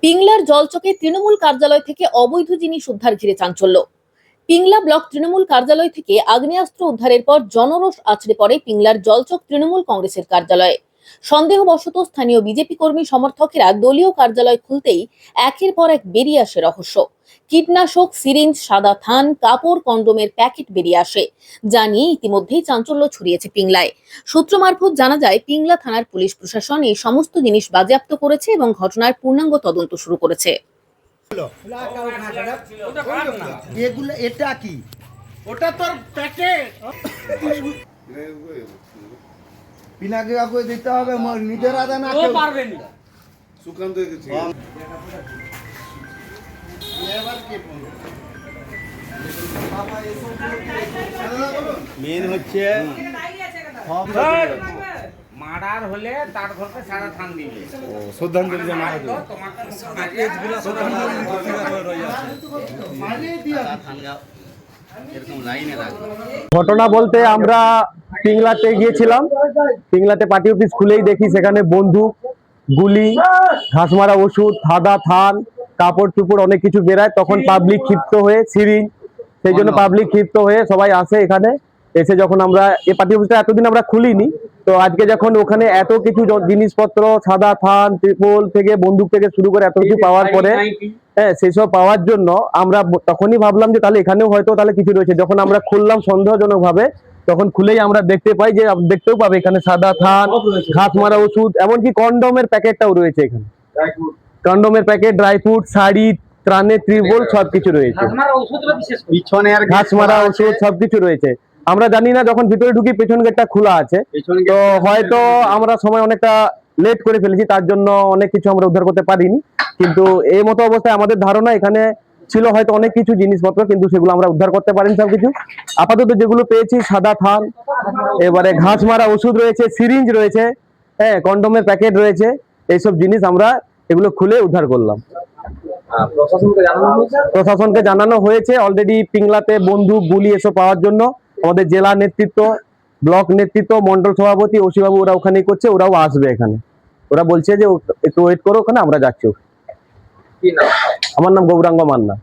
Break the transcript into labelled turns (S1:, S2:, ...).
S1: পিংলার জলচকে তৃণমূল কার্যালয় থেকে অবৈধ জিনিস উদ্ধার ঘিরে চাঞ্চল্য। পিংলা ব্লক তৃণমূল কার্যালয় থেকে আগ্নেয়াস্ত্র উদ্ধারের পর জনরোষ আছড়ে পড়ে পিংলার জলচক তৃণমূল কংগ্রেসের কার্যালয়ে। সন্দেহবশত স্থানীয় বিজেপি কর্মী সমর্থকেরা দলীয় কার্যালয় খুলতেই একের পর এক বেরিয়ে আসে রহস্য। কীটনাশক, সিরিঞ্জ, সাদা থান, কাপড়, কন্ডোমের প্যাকেট বেরিয়ে আসে, যা নিয়ে ইতিমধ্যেই চাঞ্চল্য ছড়িয়েছে পিংলায়। সূত্র মারফত জানা যায়, পিংলা থানার পুলিশ প্রশাসন এই সমস্ত জিনিস বাজেয়াপ্ত করেছে এবং ঘটনার পূর্ণাঙ্গ তদন্ত শুরু করেছে।
S2: এগুলো এটা কি? ওটা তোর প্যাকেট পিনাকে কাকু দিতে হবে, নিজের আদা না কেউ পারবে না। সুকান্ত গেছে মেন হচ্ছে
S3: মার্ডার হলে তার ঘরকে সারা থান দিবে।
S2: ও শ্রদ্ধাঞ্জলি জানাই তো
S4: ঘটনা বলতে আমরা পিংলাতে গিয়েছিলাম। পিংলাতে পার্টি অফিস খুলেই দেখি সেখানে বন্দুক, গুলি, ঘাসমারা ওষুধ, সাদা থান, কাপড় চুপড় অনেক কিছু বেরায়। তখন পাবলিক ক্ষিপ্ত হয়ে সিরিঞ্জ, সেই জন্য পাবলিক ক্ষিপ্ত হয়ে সবাই আসে এখানে। এসে যখন আমরা এই পার্টি অফিসটা এতদিন আমরা খুলিনি, তো আজকে যখন ওখানে এত কিছু জিনিসপত্র, সাদা থান, ত্রিপল থেকে বন্দুক থেকে শুরু করে এত কিছু পাওয়ার পরে, হ্যাঁ, সেসব পাওয়ার জন্য আমরা তখনই ভাবলাম যে তাহলে এখানেও হয়তো তাহলে কিছু রয়েছে। যখন আমরা খুললাম সন্দেহজনক ভাবে, তখন খুলেই আমরা দেখতে পাই যে দেখতেও পাবে এখানে সাদা থান, ঘাস মারা ওষুধ, এমনকি কন্ডোমের প্যাকেটটাও রয়েছে এখানে। কন্ডোমের প্যাকেট, ড্রাই ফ্রুট, শাড়ি, ত্রাণের ত্রিপল সবকিছু রয়েছে, ঘাস মারা ওষুধ সবকিছু রয়েছে। আমরা জানি না, যখন ভিতরে ঢুকি পেছন গেটটা খোলা আছে, তো হয়তো আমরা সময় অনেকটা লেট করে ফেলেছি, তার জন্য অনেক কিছু আমরা উদ্ধার করতে পারিনি। কিন্তু এই মতো অবস্থায় আমাদের ধারণা এখানে ছিল হয়তো অনেক কিছু জিনিসপত্র, কিন্তু সেগুলো আমরা উদ্ধার করতে পারিনি সবকিছু। আপাতত যেগুলো পেয়েছি সাদা থান, এবারে ঘাস মারা ওষুধ রয়েছে, সিরিঞ্জ রয়েছে, হ্যাঁ, কন্ডোমের প্যাকেট রয়েছে, এইসব জিনিস আমরা এগুলো খুলে উদ্ধার করলাম। প্রশাসনকে জানানো হয়েছে অলরেডি। পিংলাতে বন্দুক, গুলি এসব পাওয়ার জন্য আমাদের জেলা নেতৃত্ব, ব্লক নেতৃত্ব, মন্ডল সভাপতি, ওসি বাবু ওরা ওখানেই করছে, ওরাও আসবে এখানে। ওরা বলছে যে একটু ওয়েট করো ওখানে, আমরা যাচ্ছি। আমার নাম গৌরাঙ্গ মান্না।